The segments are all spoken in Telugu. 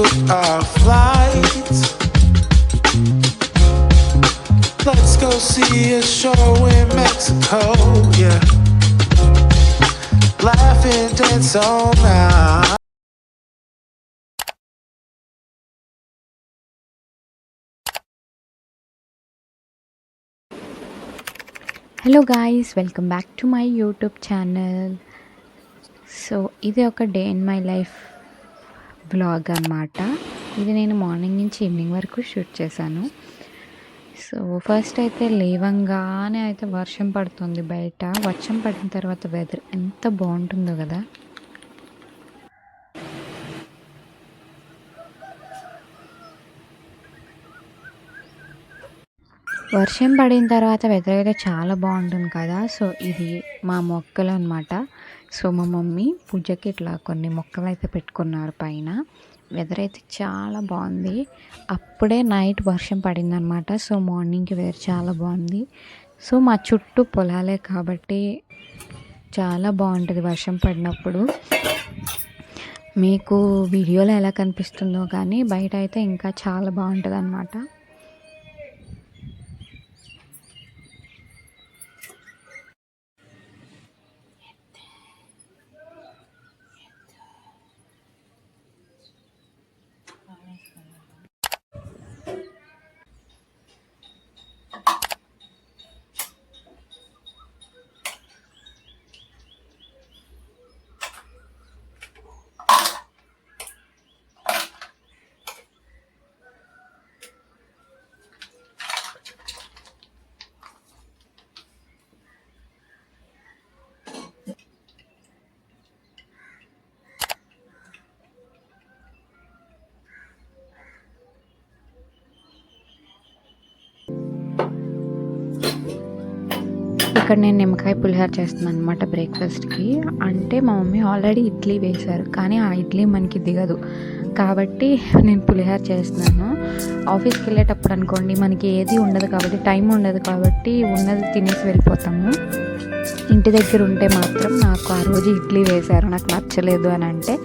book our flights. Let's go see a show in Mexico, yeah. Laugh and dance all night. Hello guys, welcome back to my YouTube channel. So ఇది ఒక day in my life vlog అన్నమాట. ఇది నేను మార్నింగ్ నుంచి ఈవినింగ్ వరకు షూట్ చేశాను. సో ఫస్ట్ అయితే లేవంగానే అయితే వర్షం పడుతుంది బయట. వర్షం పడిన తర్వాత వెదర్ ఎంత బాగుంటుందో కదా. వర్షం పడిన తర్వాత వెదర్ అయితే చాలా బాగుంటుంది కదా. సో ఇది మా మొక్కలు అనమాట. సో మా మమ్మీ పూజకి ఇట్లా కొన్ని మొక్కలు అయితే పెట్టుకున్నారు పైన. వెదర్ అయితే చాలా బాగుంది. అప్పుడే నైట్ వర్షం పడిందనమాట. సో మార్నింగ్కి వెదర్ చాలా బాగుంది. సో మా చుట్టూ పొలాలే కాబట్టి చాలా బాగుంటుంది వర్షం పడినప్పుడు. మీకు వీడియోలో ఎలా కనిపిస్తుందో కానీ బయట అయితే ఇంకా చాలా బాగుంటుంది అనమాట. ఇక్కడ నేను నిమ్మకాయ పులిహోర చేస్తున్నాను అనమాట బ్రేక్ఫాస్ట్కి. అంటే మా మమ్మీ ఆల్రెడీ ఇడ్లీ వేశారు, కానీ ఆ ఇడ్లీ మనకి దిగదు కాబట్టి నేను పులిహోర చేస్తున్నాను. ఆఫీస్కి వెళ్ళేటప్పుడు అనుకోండి మనకి ఏది ఉండదు కాబట్టి, టైం ఉండదు కాబట్టి ఉన్నది తినేసి వెళ్ళిపోతాము. ఇంటి దగ్గర ఉంటే మాత్రం నాకు ఆ రోజు ఇడ్లీ వేశారు, నాకు నచ్చలేదు అని అంటే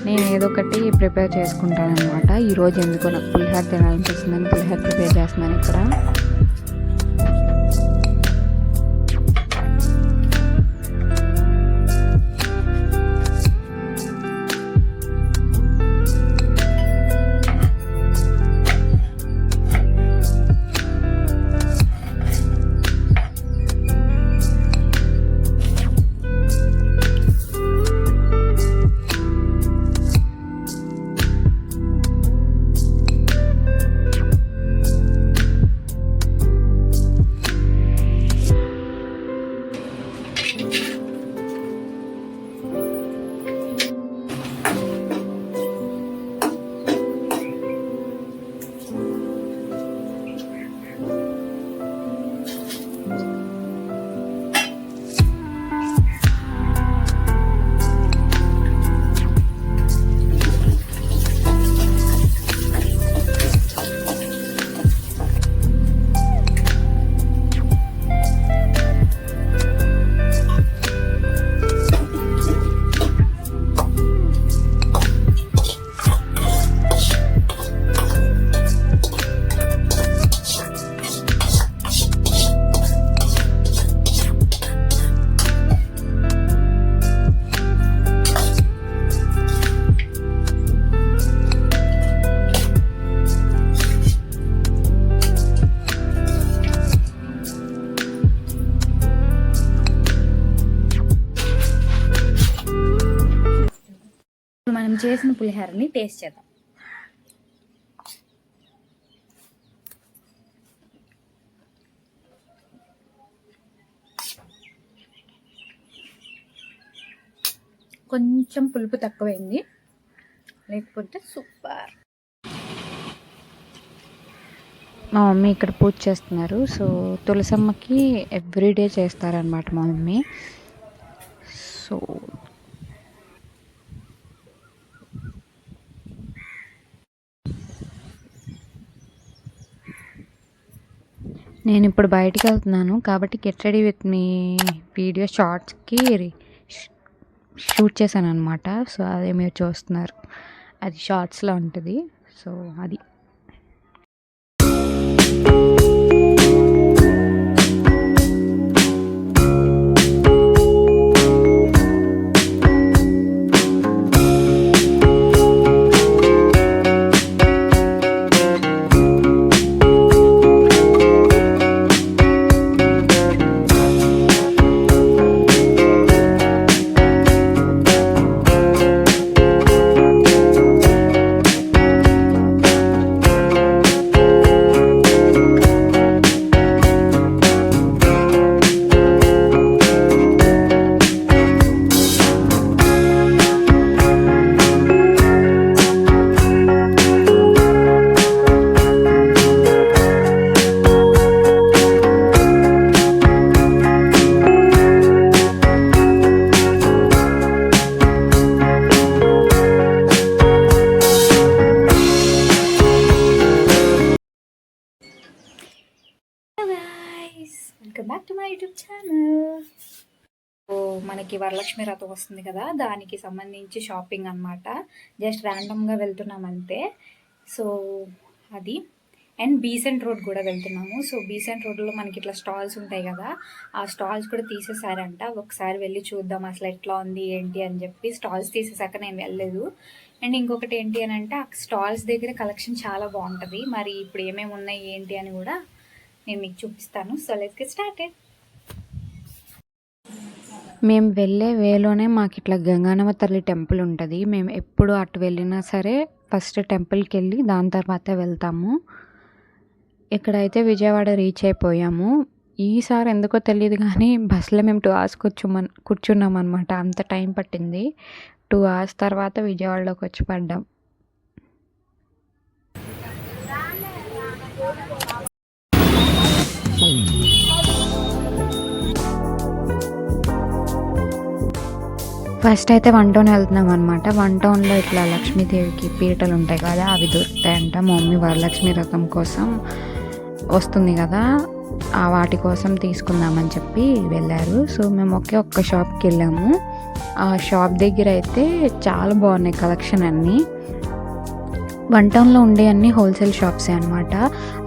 నేను ఏదో ఒకటి ప్రిపేర్ చేసుకుంటాను అనమాట. ఈరోజు ఎందుకో నాకు పులిహోర తినాలనిపిస్తుందని పులిహోర ప్రిపేర్ చేస్తున్నాను ఇక్కడ. మనం చేసిన పులిహోరని టేస్ట్ చేద్దాం. కొంచెం పులుపు తక్కువైంది, లేకపోతే సూపర్. మా మమ్మీ ఇక్కడ పూజ చేస్తున్నారు. సో తులసమ్మకి ఎవ్రీడే చేస్తారనమాట మా మమ్మీ. సో నేను ఇప్పుడు బయటికి వెళ్తున్నాను కాబట్టి get ready with me video షార్ట్స్కి షూట్ చేశాను అనమాట. సో అదే మీరు చూస్తున్నారు. అది షార్ట్స్లో ఉంటుంది. సో అది welcome back to my YouTube channel. So మనకి వరలక్ష్మి వ్రతం వస్తుంది కదా, దానికి సంబంధించి షాపింగ్ అనమాట. జస్ట్ ర్యాండమ్గా వెళ్తున్నాం అంతే. సో అది అండ్ బీసెంట్ రోడ్ కూడా వెళ్తున్నాము. సో బీసెంట్ రోడ్లో మనకి ఇట్లా స్టాల్స్ ఉంటాయి కదా, ఆ స్టాల్స్ కూడా తీసేసారంట. ఒకసారి వెళ్ళి చూద్దాం అసలు ఎట్లా ఉంది ఏంటి అని చెప్పి. స్టాల్స్ తీసేసాక నేను వెళ్ళలేదు. అండ్ ఇంకొకటి ఏంటి అని అంటే, ఆ స్టాల్స్ దగ్గర కలెక్షన్ చాలా బాగుంటుంది. మరి ఇప్పుడు ఏమేమి ఉన్నాయి ఏంటి అని కూడా నేను మీకు చూపిస్తాను. So let's get started. మేము వెళ్ళే వేలోనే మాకు ఇట్లా గంగానమ్మ తల్లి టెంపుల్ ఉంటుంది. మేము ఎప్పుడు అటు వెళ్ళినా సరే ఫస్ట్ టెంపుల్కి వెళ్ళి దాని తర్వాతే వెళ్తాము. ఇక్కడైతే విజయవాడ రీచ్ అయిపోయాము. ఈసారి ఎందుకో తెలియదు కానీ బస్సులో మేము 2 hours కూర్చున్నాం అనమాట. అంత టైం పట్టింది. 2 hours తర్వాత విజయవాడలోకి వచ్చి పడ్డాం. ఫస్ట్ అయితే 1 town వెళ్తున్నాం అనమాట. 1 townలో ఇట్లా లక్ష్మీదేవికి పీటలు ఉంటాయి కదా, అవి దొరుకుతాయంట. మా మమ్మీ వరలక్ష్మి వ్రతం కోసం వస్తుంది కదా, ఆ వాటి కోసం తీసుకుందామని చెప్పి వెళ్ళారు. సో మేము ఒక్క షాప్కి వెళ్ళాము. ఆ షాప్ దగ్గర అయితే చాలా బాగున్నాయి కలెక్షన్ అన్నీ. 1 townలో ఉండే అన్ని హోల్సేల్ షాప్సే అనమాట.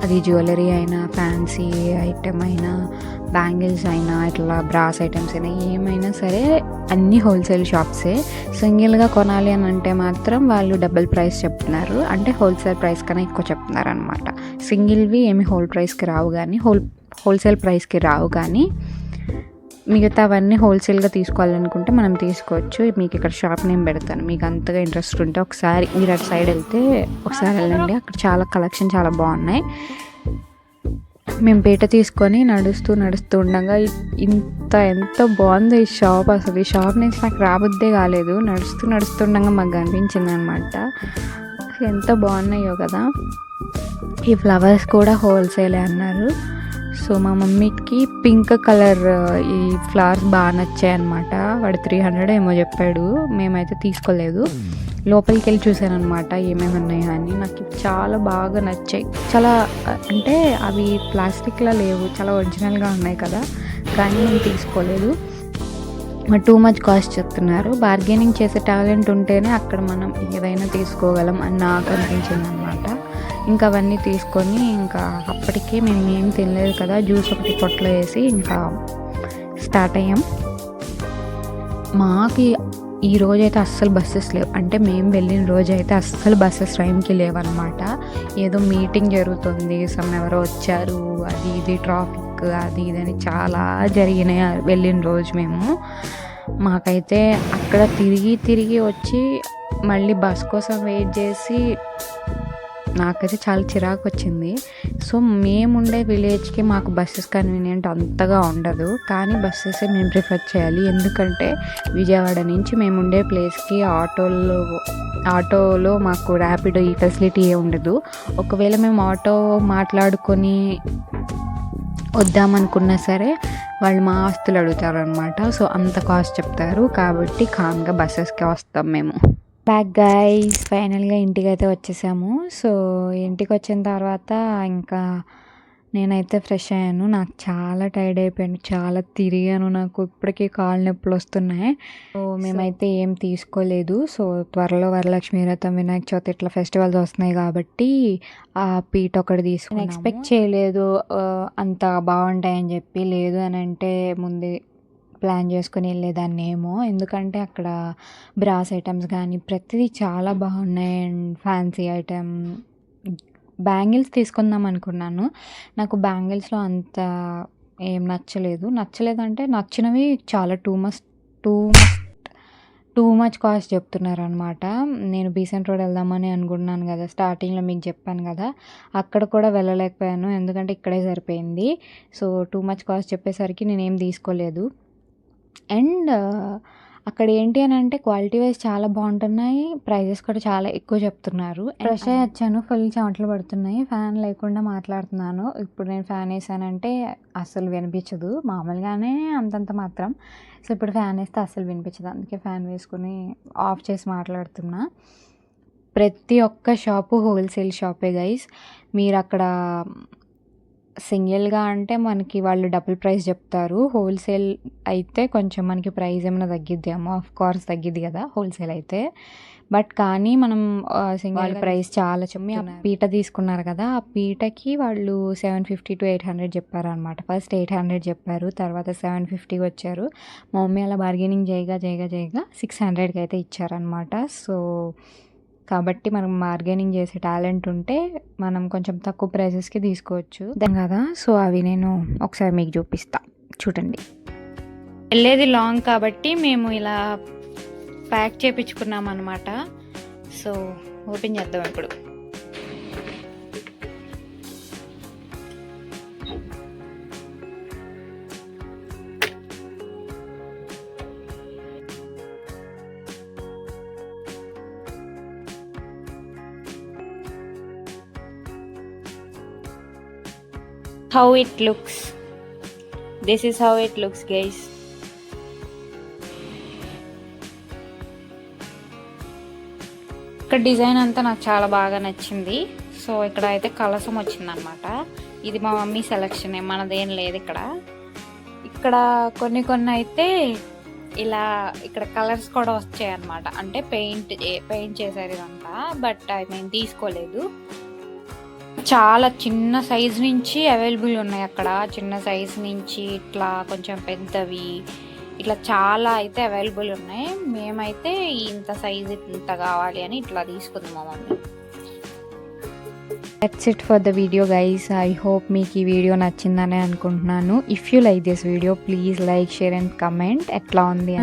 అది జ్యువెలరీ అయినా, ఫ్యాన్సీ ఐటమ్ అయినా, బ్యాంగిల్స్ అయినా, ఇట్లా బ్రాస్ ఐటమ్స్ అయినా, ఏమైనా సరే అన్నీ హోల్సేల్ షాప్సే. సింగిల్గా కొనాలి అని అంటే మాత్రం వాళ్ళు డబుల్ ప్రైస్ చెప్తున్నారు. అంటే హోల్సేల్ ప్రైస్ కన్నా ఎక్కువ చెప్తున్నారు అనమాట. సింగిల్వి ఏమి హోల్సేల్ ప్రైస్కి రావు కానీ మిగతావన్నీ హోల్సేల్గా తీసుకోవాలనుకుంటే మనం తీసుకోవచ్చు. మీకు ఇక్కడ షాప్ నేమ్ పెడతాను. మీకు అంతగా ఇంట్రెస్ట్ ఉంటే ఒకసారి మీరు అటు సైడ్ వెళ్తే ఒకసారి వెళ్ళండి. అక్కడ చాలా కలెక్షన్ చాలా బాగున్నాయి. మేము పీట తీసుకొని నడుస్తూ ఉండగా ఎంత బాగుందో ఈ షాప్. అసలు ఈ షాప్ నుంచి నాకు రాబుద్దే కాలేదు. నడుస్తుండగా మాకు కనిపించింది అనమాట. ఎంత బాగున్నాయో కదా. ఈ ఫ్లవర్స్ కూడా హోల్సేలే అన్నారు. సో మా మమ్మీకి పింక్ కలర్ ఈ ఫ్లవర్స్ బాగా నచ్చాయి అనమాట. వాడు 300 ఏమో చెప్పాడు. మేమైతే తీసుకోలేదు. లోపలికి వెళ్ళి చూసాను అనమాట ఏమేమి ఉన్నాయో అని. నాకు చాలా బాగా నచ్చాయి. చాలా అంటే అవి ప్లాస్టిక్లో లేవు, చాలా ఒరిజినల్గా ఉన్నాయి కదా, కానీ నేను తీసుకోలేదు. టూ మచ్ కాస్ట్ చెప్తున్నారు. బార్గెనింగ్ చేసే టాలెంట్ ఉంటేనే అక్కడ మనం ఏదైనా తీసుకోగలం అని నాకు అనిపించింది అనమాట. ఇంకా అవన్నీ తీసుకొని ఇంకా అప్పటికే మేము ఏం తినలేదు కదా, జ్యూస్ ఒకటి పొట్టలో వేసి ఇంకా స్టార్ట్ అయ్యాం. మాకు ఈ రోజైతే అస్సలు బస్సెస్ లేవు. అంటే మేము వెళ్ళిన రోజైతే అస్సలు బస్సెస్ టైంకి లేవన్నమాట. ఏదో మీటింగ్ జరుగుతుంది, ఎవరో వచ్చారు, అది ఇది ట్రాఫిక్ అది ఇదని చాలా జరిగినాయి వెళ్ళిన రోజు మేము. మాకైతే అక్కడ తిరిగి వచ్చి మళ్ళీ బస్ కోసం వెయిట్ చేసి నాకైతే చాలా చిరాకు వచ్చింది. సో మేముండే విలేజ్కి మాకు బస్సెస్ కన్వీనియంట్ అంతగా ఉండదు, కానీ బస్సెసే మేము ప్రిఫర్ చేయాలి. ఎందుకంటే విజయవాడ నుంచి మేముండే ప్లేస్కి ఆటోలో మాకు ర్యాపిడో ఈ ఫెసిలిటీ ఏ ఉండదు. ఒకవేళ మేము ఆటో మాట్లాడుకొని వద్దామనుకున్నా సరే వాళ్ళు మా ఆస్తులు అడుగుతారు అనమాట. సో అంత కాస్ట్ చెప్తారు. కాబట్టి కామ్గా బస్సెస్కి వస్తాం మేము. బ్యాక్ గైస్, ఫైనల్గా ఇంటికి అయితే వచ్చేసాము. సో ఇంటికి వచ్చిన తర్వాత ఇంకా నేనైతే ఫ్రెష్ అయ్యాను. నాకు చాలా టైర్డ్ అయిపోయాను. చాలా తిరిగాను. నాకు ఇప్పటికీ కాళ్ళు నొప్పులు వస్తున్నాయి. సో మేమైతే ఏం తీసుకోలేదు. సో త్వరలో వరలక్ష్మి వ్రతం, వినాయక చవితి ఇట్లా ఫెస్టివల్స్ వస్తున్నాయి కాబట్టి ఆ పీట ఒకటి తీసుకున్నాము. ఎక్స్పెక్ట్ చేయలేదు అంత బాగుంటాయని చెప్పి. లేదు అని అంటే ముందే ప్లాన్ చేసుకుని వెళ్ళేదాన్ని ఏమో. ఎందుకంటే అక్కడ బ్రాస్ ఐటమ్స్ కానీ ప్రతిదీ చాలా బాగున్నాయి. అండ్ ఫ్యాన్సీ ఐటమ్ బ్యాంగిల్స్ తీసుకుందాం అనుకున్నాను. నాకు బ్యాంగిల్స్లో అంత ఏం నచ్చలేదంటే నచ్చినవి చాలా టూ మచ్ కాస్ట్ చెప్తున్నారనమాట. నేను బీసెంట్ రోడ్ వెళ్దామని అనుకుంటున్నాను కదా, స్టార్టింగ్లో మీకు చెప్పాను కదా, అక్కడ కూడా వెళ్ళలేకపోయాను ఎందుకంటే ఇక్కడే సరిపోయింది. సో టూ మచ్ కాస్ట్ చెప్పేసరికి నేనేం తీసుకోలేదు. అండ్ అక్కడ ఏంటి అని అంటే క్వాలిటీ వైజ్ చాలా బాగుంటున్నాయి. ప్రైజెస్ కూడా చాలా ఎక్కువ చెప్తున్నారు. ఫ్రెష్ అయ్యి వచ్చాను, ఫుల్ చెమటలు పడుతున్నాయి. ఫ్యాన్ లేకుండా మాట్లాడుతున్నాను. ఇప్పుడు నేను ఫ్యాన్ వేసానంటే అస్సలు వినిపించదు, మామూలుగానే అంతంత మాత్రం. సో ఇప్పుడు ఫ్యాన్ వేస్తే అస్సలు వినిపించదు. అందుకే ఫ్యాన్ వేసుకుని ఆఫ్ చేసి మాట్లాడుతున్నా. ప్రతి ఒక్క షాపు హోల్సేల్ షాపే గైస్. మీరు అక్కడ సింగిల్గా అంటే మనకి వాళ్ళు డబుల్ ప్రైస్ చెప్తారు. హోల్సేల్ అయితే కొంచెం మనకి ప్రైస్ ఏమైనా తగ్గిద్దేమో, ఆఫ్ కోర్స్ తగ్గిద్ది కదా హోల్సేల్ అయితే. బట్ కానీ మనం సింగిల్ ప్రైస్ చాలా చెప్పి ఆ పీట తీసుకున్నారు కదా, ఆ పీటకి వాళ్ళు 750 to 800 చెప్పారనమాట. ఫస్ట్ 800 చెప్పారు, తర్వాత 750 వచ్చారు. మా మమ్మీ అలా బార్గెనింగ్ చేయగా 600కి అయితే ఇచ్చారనమాట. సో కాబట్టి మనం బార్గెనింగ్ చేసే టాలెంట్ ఉంటే మనం కొంచెం తక్కువ ప్రైజెస్కి తీసుకోవచ్చు కదా. సో అవి నేను ఒకసారి మీకు చూపిస్తా, చూడండి. వెళ్ళేది లాంగ్ కాబట్టి మేము ఇలా ప్యాక్ చేయించుకున్నాం అనమాట. సో ఓపెన్ చేద్దాం ఇప్పుడు. How it looks. This is how it looks, guys. ఇక్కడ డిజైన్ అంతా నాకు చాలా బాగా నచ్చింది. సో ఇక్కడ అయితే కలసం వచ్చిందనమాట. ఇది మా మమ్మీ సెలెక్షన్, మనదేం లేదు ఇక్కడ కొన్ని అయితే ఇలా ఇక్కడ కలర్స్ కూడా వచ్చాయి అనమాట. అంటే పెయింట్ చేశారు ఇదంతా. బట్ అవి మేము తీసుకోలేదు. చాలా చిన్న సైజ్ నుంచి అవైలబుల్ ఉన్నాయి అక్కడ. చిన్న సైజ్ నుంచి ఇట్లా కొంచెం పెద్దవి ఇట్లా చాలా అయితే అవైలబుల్ ఉన్నాయి. మేమైతే ఇంత సైజ్ ఇంత కావాలి అని ఇట్లా తీసుకుందాం మా mummy. That's it for the video guys. I hope మీకు ఈ వీడియో నచ్చిందని అనుకుంటున్నాను. If you like this video please like, share and comment ఎట్లా ఉంది